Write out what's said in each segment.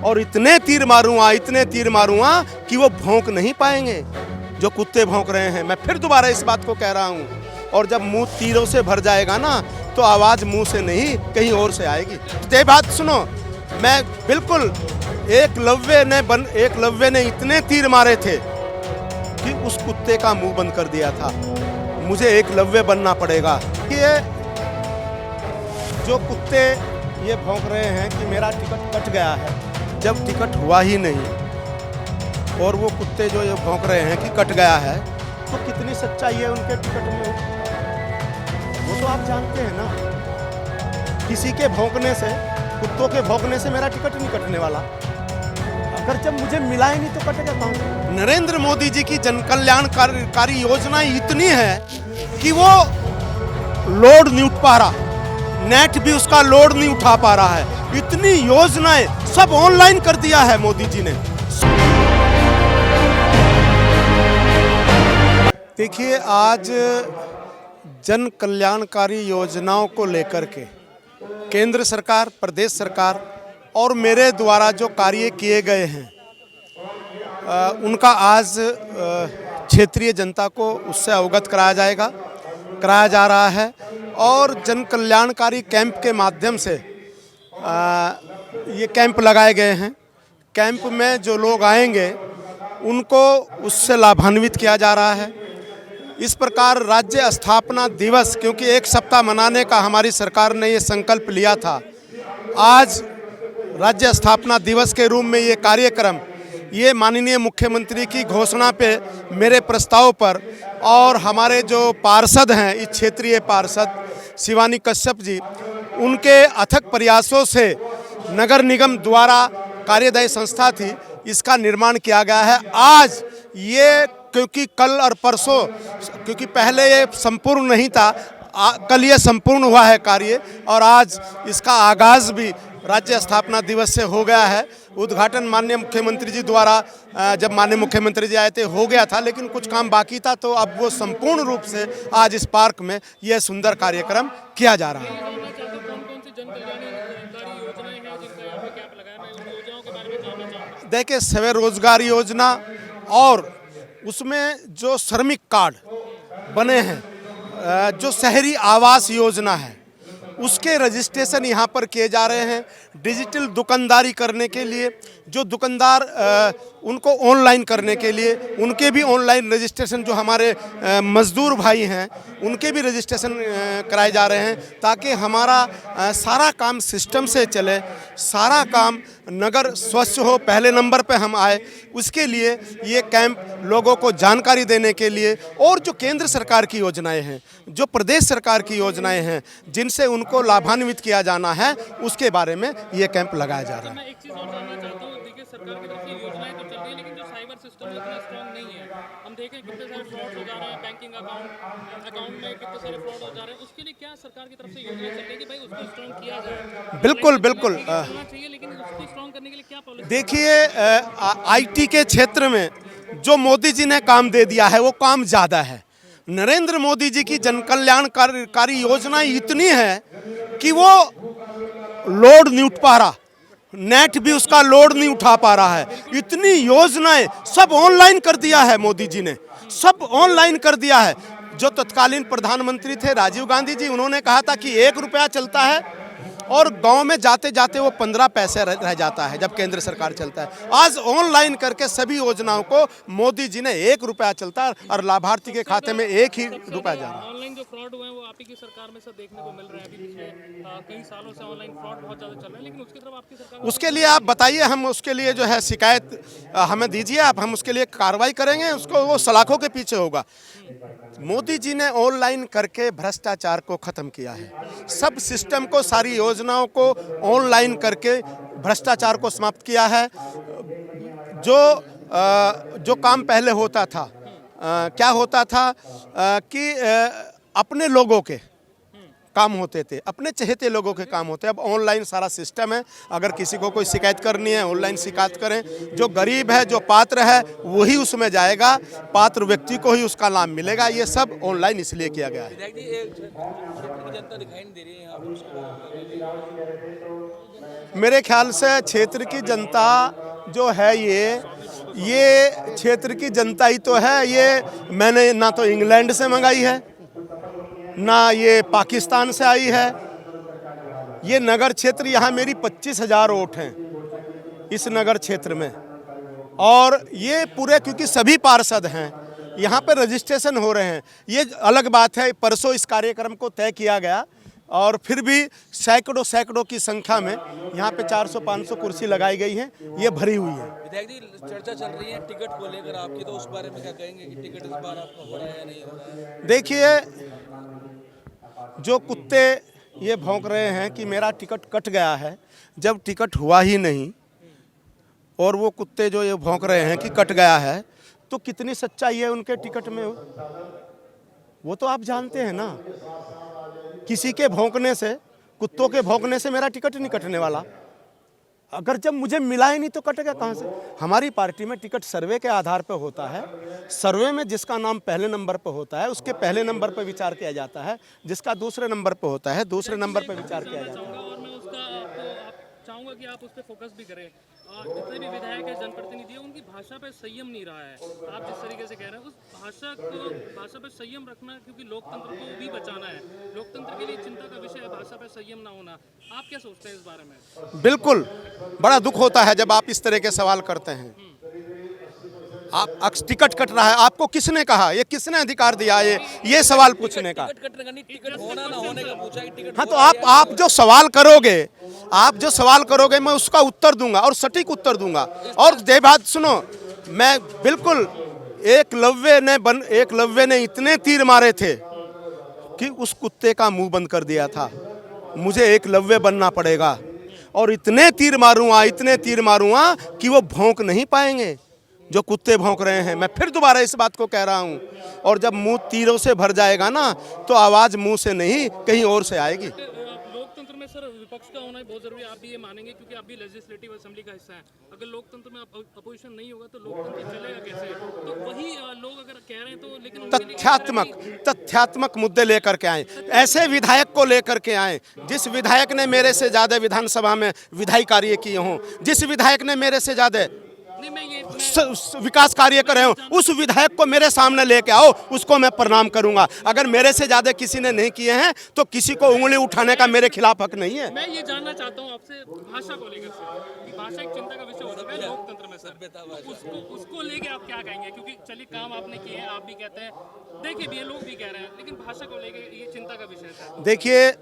और इतने तीर मारूंगा कि वो भौंक नहीं पाएंगे जो कुत्ते भौंक रहे हैं। मैं फिर दोबारा इस बात को कह रहा हूँ। और जब मुंह तीरों से भर जाएगा ना, तो आवाज़ मुंह से नहीं कहीं और से आएगी। तो ये बात सुनो, मैं बिल्कुल एकलव्य ने इतने तीर मारे थे कि उस कुत्ते का मुंह बंद कर दिया था। मुझे एकलव्य बनना पड़ेगा। ये जो कुत्ते ये भौंक रहे हैं कि मेरा टिकट कट गया है, जब टिकट हुआ ही नहीं, और वो कुत्ते जो ये भौंक रहे हैं कि कट गया है, तो कितनी सच्चाई है उनके टिकट में, वो तो आप जानते हैं ना। किसी के भौंकने से, कुत्तों के भौंकने से मेरा टिकट नहीं कटने वाला। अगर जब मुझे मिला ही नहीं तो कटेगा कहाँ से? नरेंद्र मोदी जी की जन कल्याणकारी योजना इतनी है कि वो लोड नहीं उठ पा रहा, नेट भी उसका लोड नहीं उठा पा रहा है। इतनी योजनाएं सब ऑनलाइन कर दिया है मोदी जी ने। देखिए, आज जन कल्याणकारी योजनाओं को लेकर के केंद्र सरकार, प्रदेश सरकार और मेरे द्वारा जो कार्य किए गए हैं, उनका आज क्षेत्रीय जनता को उससे अवगत कराया जा रहा है। और जन कल्याणकारी कैंप के माध्यम से ये कैंप लगाए गए हैं। कैंप में जो लोग आएंगे उनको उससे लाभान्वित किया जा रहा है। इस प्रकार राज्य स्थापना दिवस, क्योंकि एक सप्ताह मनाने का हमारी सरकार ने ये संकल्प लिया था, आज राज्य स्थापना दिवस के रूप में ये कार्यक्रम, ये माननीय मुख्यमंत्री की घोषणा पे, मेरे प्रस्ताव पर, और हमारे जो पार्षद हैं, इस क्षेत्रीय पार्षद शिवानी कश्यप जी, उनके अथक प्रयासों से नगर निगम द्वारा कार्यदायी संस्था थी, इसका निर्माण किया गया है। आज ये, क्योंकि कल और परसों, क्योंकि पहले ये संपूर्ण नहीं था, कल ये संपूर्ण हुआ है कार्य, और आज इसका आगाज़ भी राज्य स्थापना दिवस से हो गया है। उद्घाटन माननीय मुख्यमंत्री जी द्वारा, जब माननीय मुख्यमंत्री जी आए थे, हो गया था, लेकिन कुछ काम बाकी था, तो अब वो संपूर्ण रूप से आज इस पार्क में यह सुंदर कार्यक्रम किया जा रहा है। देखिए, स्वयं रोजगार योजना और उसमें जो श्रमिक कार्ड बने हैं, जो शहरी आवास योजना है, उसके रजिस्ट्रेशन यहाँ पर किए जा रहे हैं। डिजिटल दुकानदारी करने के लिए, जो दुकानदार उनको ऑनलाइन करने के लिए, उनके भी ऑनलाइन रजिस्ट्रेशन, जो हमारे मजदूर भाई हैं, उनके भी रजिस्ट्रेशन कराए जा रहे हैं, ताकि हमारा सारा काम सिस्टम से चले, सारा काम नगर स्वच्छ हो, पहले नंबर पे हम आए। उसके लिए ये कैंप लोगों को जानकारी देने के लिए, और जो केंद्र सरकार की योजनाएं हैं, जो प्रदेश सरकार की योजनाएं हैं, जिनसे उनको लाभान्वित किया जाना है, उसके बारे में ये कैंप लगाया जा रहा है। एक चीज़ और जानना चाहता हूँ, देखिए सरकार की तरफ से योजनाएं तो चल रही है, लेकिन जो साइबर सिस्टम है उतना स्ट्रॉन्ग नहीं है। हम देखें कितने सारे फ्रॉड हो जा रहे हैं, बैंकिंग अकाउंट में कितने सारे फ्रॉड हो जा रहे हैं। उसके लिए क्या सरकार की तरफ से योजना चल रही है कि भाई उसको स्ट्रॉन्ग किया जाए? बिल्कुल चलना चाहिए, लेकिन उसको स्ट्रॉन्ग करने के लिए क्या पॉलिसी? देखिए, IT के क्षेत्र में जो मोदी जी ने काम दे दिया है, वो काम ज़्यादा है। नरेंद्र मोदी जी की जन कल्याणकारी योजना इतनी है कि वो लोड नहीं उठ पा रहा, नेट भी उसका लोड नहीं उठा पा रहा है। इतनी योजनाएं सब ऑनलाइन कर दिया है मोदी जी ने, सब ऑनलाइन कर दिया है। जो तत्कालीन प्रधानमंत्री थे राजीव गांधी जी, उन्होंने कहा था कि 1 रुपया चलता है और गांव में जाते जाते वो 15 पैसे रह जाता है जब केंद्र सरकार चलता है। आज ऑनलाइन करके सभी योजनाओं को मोदी जी ने 1 रुपया चलता है और लाभार्थी के खाते में 1 ही रुपया जा रहा है। ऑनलाइन जो फ्रॉड हुए हैं वो आप ही की सरकार में से देखने को मिल रहा है। अभी पिछले कई सालों से ऑनलाइन फ्रॉड बहुत ज़्यादा चल रहा है, लेकिन उसकी तरफ आपकी सरकार, उसके लिए आप बताइए, हम उसके लिए जो है शिकायत हमें दीजिए आप, हम उसके लिए कार्रवाई करेंगे, उसको वो सलाखों के पीछे होगा। मोदी जी ने ऑनलाइन करके भ्रष्टाचार को ख़त्म किया है। सब सिस्टम को, सारी योजनाओं को ऑनलाइन करके भ्रष्टाचार को समाप्त किया है। जो काम पहले होता था, क्या होता था कि अपने लोगों के काम होते थे, अपने चहेते लोगों के काम होते हैं। अब ऑनलाइन सारा सिस्टम है, अगर किसी को कोई शिकायत करनी है ऑनलाइन शिकायत करें। जो गरीब है, जो पात्र है, वही उसमें जाएगा, पात्र व्यक्ति को ही उसका लाभ मिलेगा। ये सब ऑनलाइन इसलिए किया गया है। विधायक जी, एक क्षेत्र की जनता दिखाई नहीं दे रही है यहाँ पर, उसको मेरे ख्याल से क्षेत्र की जनता जो है, ये क्षेत्र की जनता ही तो है। ये मैंने ना तो इंग्लैंड से मंगाई है, ना ये पाकिस्तान से आई है। ये नगर क्षेत्र, यहाँ मेरी 25,000 वोट हैं इस नगर क्षेत्र में। और ये पूरे, क्योंकि सभी पार्षद हैं, यहाँ पे रजिस्ट्रेशन हो रहे हैं। ये अलग बात है, परसों इस कार्यक्रम को तय किया गया और फिर भी सैकड़ों की संख्या में यहाँ पे 400-500 कुर्सी लगाई गई हैं, ये भरी हुई है। विधायक जी, चर्चा चल रही है टिकट को लेकर आपकी, तो उस बारे में क्या कहेंगे कि टिकट इस बार आपका हो रहा है या नहीं हो रहा है? देखिए, जो कुत्ते ये भौंक रहे हैं कि मेरा टिकट कट गया है, जब टिकट हुआ ही नहीं, और वो कुत्ते जो ये भौंक रहे हैं कि कट गया है, तो कितनी सच्चाई है उनके टिकट में, वो तो आप जानते हैं ना। किसी के भौंकने से, कुत्तों के भौंकने से मेरा टिकट नहीं कटने वाला। अगर जब मुझे मिला ही नहीं तो कटेगा कहाँ से? हमारी पार्टी में टिकट सर्वे के आधार पर होता है। सर्वे में जिसका नाम पहले नंबर पर होता है, उसके पहले नंबर पर विचार किया जाता है। जिसका दूसरे नंबर पर होता है, दूसरे नंबर पर विचार किया जाता है। और मैं उसका आप चाहूँगा कि आप उस पर फोकस भी करें। जितने भी विधायक है, जनप्रतिनिधि है, उनकी भाषा पे संयम नहीं रहा है। आप जिस तरीके से कह रहे हैं, उस भाषा पे संयम रखना, क्योंकि लोकतंत्र को भी बचाना है। लोकतंत्र के लिए चिंता का विषय है भाषा पे संयम ना होना। आप क्या सोचते हैं इस बारे में? बिल्कुल, बड़ा दुख होता है जब आप इस तरह के सवाल करते हैं। आप टिकट कट रहा है, आपको किसने कहा? ये किसने अधिकार दिया ये सवाल पूछने का? टिकट कटने का नहीं, टिकट होना ना होने का पूछा कि टिकट। हाँ, तो आप जो सवाल करोगे, मैं उसका उत्तर दूंगा और सटीक उत्तर दूंगा। और ये बात सुनो, मैं बिल्कुल, एकलव्य ने इतने तीर मारे थे कि उस कुत्ते का मुंह बंद कर दिया था। मुझे एकलव्य बनना पड़ेगा और इतने तीर मारूंगा कि वो भौंक नहीं पाएंगे जो कुत्ते भौंक रहे हैं। मैं फिर दोबारा इस बात को कह रहा हूं। और जब मुंह तीरों से भर जाएगा ना, तो आवाज मुंह से नहीं कहीं और से आएगी। लोकतंत्र में सर विपक्ष का होना बहुत जरूरी है, आप भी ये मानेंगे, क्योंकि आप भी लेजिस्लेटिव असेंबली का हिस्सा है। अगर लोकतंत्र में अपोजिशन नहीं होगा तो लोकतंत्र चलेगा कैसे? तो वही लोग अगर कह रहे हैं तो, लेकिन तथ्यात्मक मुद्दे लेकर के आए, ऐसे विधायक को लेकर के आए जिस विधायक ने मेरे से ज्यादा विधानसभा में विधायी कार्य किए हों, जिस विधायक ने मेरे से ज्यादा विकास कार्य कर रहे हो, उस विधायक को मेरे सामने लेके आओ, उसको मैं प्रणाम करूंगा। अगर मेरे से ज्यादा किसी ने नहीं किए हैं तो किसी को उंगली उठाने का मेरे खिलाफ हक नहीं है। मैं ये जानना चाहता हूँ आपसे भाषा को लेकर कि भाषा एक चिंता का विषय हो चुका है लोकतंत्र में सर, उसको लेके आप क्या कहेंगे? क्योंकि चलिए काम आपने किए हैं, आप भी कहते हैं, देखे भी लोग भी कह रहे हैं, लेकिन भाषा को लेके ये चिंता का विषय है। देखिए,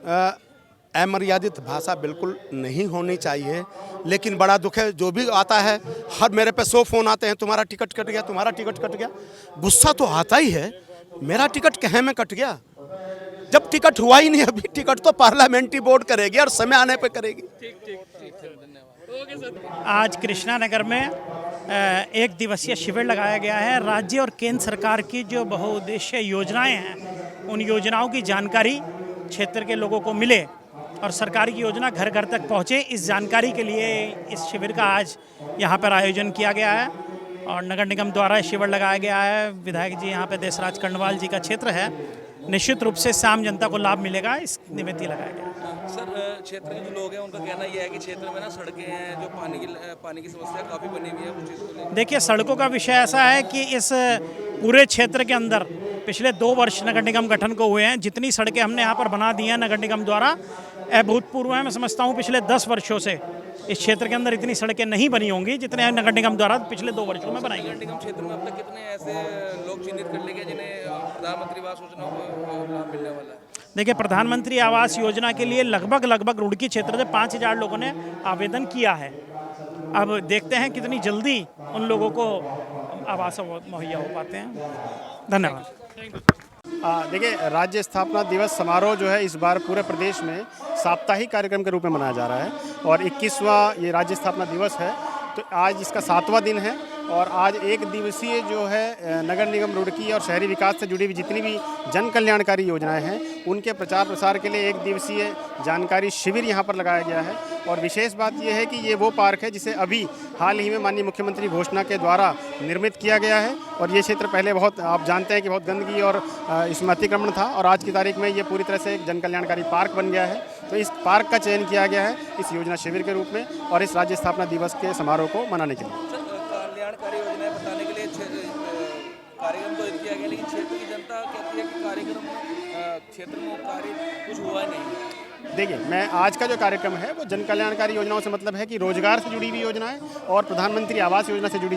अमर्यादित भाषा बिल्कुल नहीं होनी चाहिए, लेकिन बड़ा दुख है जो भी आता है, हर मेरे पे 100 फोन आते हैं, तुम्हारा टिकट कट गया, तुम्हारा टिकट कट गया। गुस्सा तो आता ही है, मेरा टिकट कहे में कट गया, जब टिकट हुआ ही नहीं। अभी टिकट तो पार्लियामेंट्री बोर्ड करेगी और समय आने पे करेगी। आज कृष्णा नगर में एक दिवसीय शिविर लगाया गया है। राज्य और केंद्र सरकार की जो बहुउद्देशीय योजनाएं हैं, उन योजनाओं की जानकारी क्षेत्र के लोगों को मिले और सरकार की योजना घर घर तक पहुँचे, इस जानकारी के लिए इस शिविर का आज यहाँ पर आयोजन किया गया है और नगर निगम द्वारा शिविर लगाया गया है। विधायक जी यहाँ पे देशराज कर्णवाल जी का क्षेत्र है, निश्चित रूप से आम जनता को लाभ मिलेगा, इस निमित्त ही लगाया गया। सर, क्षेत्र के जो लोग हैं उनका कहना यह है कि क्षेत्र में ना सड़कें हैं, जो पानी की समस्या काफ़ी बनी हुई है कुछ चीज़ को लेकर। देखिए, सड़कों का विषय ऐसा है कि इस पूरे क्षेत्र के अंदर पिछले 2 वर्ष नगर निगम गठन को हुए हैं, जितनी सड़कें हमने यहाँ पर बना दी हैं नगर निगम द्वारा, अभूतपूर्व है। मैं समझता हूँ पिछले 10 वर्षों से इस क्षेत्र के अंदर इतनी सड़कें नहीं बनी होंगी जितने नगर निगम द्वारा पिछले 2 वर्षों में बनाई गई। नगर निगम क्षेत्र में अब तक कितने ऐसे लोग चिन्हित कर लिए गए जिन्हें प्रधानमंत्री आवास योजना को लाभ मिलने वाला है? देखिए, प्रधानमंत्री आवास योजना के लिए लगभग रुड़की क्षेत्र से 5000 लोगों ने आवेदन किया है। अब देखते हैं कितनी जल्दी उन लोगों को आवास मुहैया हो पाते हैं। धन्यवाद। देखिए, राज्य स्थापना दिवस समारोह जो है इस बार पूरे प्रदेश में साप्ताहिक कार्यक्रम के रूप में मनाया जा रहा है और 21वां ये राज्य स्थापना दिवस है। तो आज इसका 7वां दिन है और आज एक दिवसीय जो है नगर निगम रुड़की और शहरी विकास से जुड़ी हुई जितनी भी जन कल्याणकारी योजनाएं हैं उनके प्रचार प्रसार के लिए एक दिवसीय जानकारी शिविर यहाँ पर लगाया गया है। और विशेष बात यह है कि ये वो पार्क है जिसे अभी हाल ही में माननीय मुख्यमंत्री घोषणा के द्वारा निर्मित किया गया है। और ये क्षेत्र पहले बहुत, आप जानते हैं कि बहुत गंदगी और इसमें अतिक्रमण था, और आज की तारीख में ये पूरी तरह से एक जन कल्याणकारी पार्क बन गया है। तो इस पार्क का चयन किया गया है इस योजना शिविर के रूप में और इस राज्य स्थापना दिवस के समारोह को मनाने के लिए। कल्याणकारी योजनाएं बताने के लिए कार्यक्रम तो किया गया, लेकिन क्षेत्र की जनता कहती है कि कार्यक्रम क्षेत्र में कार्य कुछ हुआ नहीं। देखिए, मैं आज का जो कार्यक्रम है वो जन कल्याणकारी योजनाओं से मतलब है कि रोजगार से जुड़ी हुई योजनाएं और प्रधानमंत्री आवास योजना से जुड़ी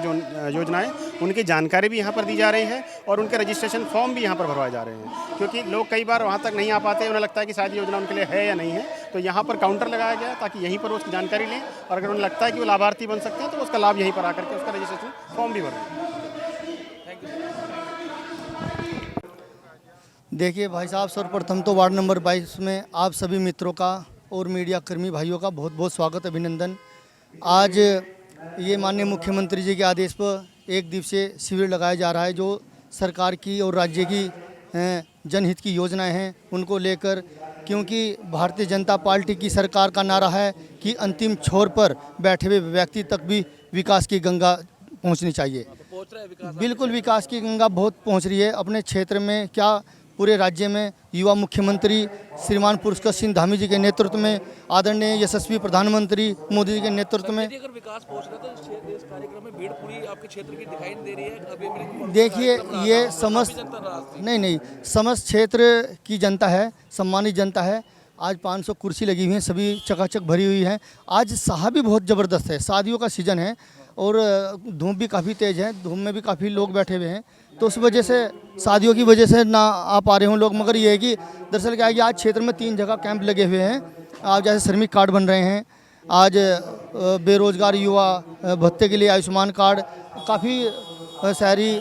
योजनाएं, उनकी जानकारी भी यहाँ पर दी जा रही है और उनके रजिस्ट्रेशन फॉर्म भी यहाँ पर भरवाए जा रहे हैं। क्योंकि लोग कई बार वहाँ तक नहीं आ पाते, उन्हें लगता है कि शायद योजना उनके लिए है या नहीं है, तो यहाँ पर काउंटर लगाया गया ताकि यहीं पर वो उसकी जानकारी लें और अगर उन्हें लगता है कि वो लाभार्थी बन सकते हैं तो उसका लाभ यहीं पर आकर के उसका रजिस्ट्रेशन फॉर्म भी भरें। देखिए भाई साहब, सर्वप्रथम तो वार्ड नंबर 22 में आप सभी मित्रों का और मीडिया कर्मी भाइयों का बहुत बहुत स्वागत, अभिनंदन। आज ये माननीय मुख्यमंत्री जी के आदेश पर एक दिवसीय शिविर लगाया जा रहा है जो सरकार की और राज्य की जनहित की योजनाएं हैं उनको लेकर, क्योंकि भारतीय जनता पार्टी की सरकार का नारा है कि अंतिम छोर पर बैठे हुए व्यक्ति तक भी विकास की गंगा पहुंचनी चाहिए। बिल्कुल विकास की गंगा बहुत पहुंच रही है अपने क्षेत्र में, क्या पूरे राज्य में। युवा मुख्यमंत्री श्रीमान पुष्कर सिंह धामी जी के नेतृत्व में, आदरणीय यशस्वी प्रधानमंत्री मोदी जी के नेतृत्व में अगर विकास पहुंच रहा है तो इस कार्यक्रम में भीड़ पूरी आपके क्षेत्र की दिखाई नहीं दे रही है। अभी देखिए, ये समस्त नहीं समस्त क्षेत्र की जनता है, सम्मानित जनता है। आज 500 कुर्सी लगी हुई हैं, सभी चकाचक भरी हुई हैं। आज साह भी बहुत ज़बरदस्त है, शादियों का सीज़न है और धूप भी काफ़ी तेज़ है, धूप में भी काफ़ी लोग बैठे हुए हैं, तो उस वजह से शादियों की वजह से ना आ पा रहे हों लोग। मगर ये है कि दरअसल क्या है कि आज क्षेत्र में 3 जगह कैंप लगे हुए हैं। आज जैसे श्रमिक कार्ड बन रहे हैं, आज बेरोजगार युवा भत्ते के लिए आयुष्मान कार्ड, काफ़ी शहरी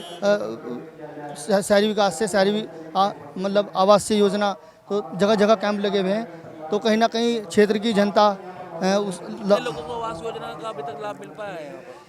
विकास से शहरी मतलब आवास से योजना, तो जगह जगह कैंप लगे हुए हैं। तो कहीं ना कहीं क्षेत्र की जनता लोगों को आवास योजना का अभी तक लाभ मिल पाया है?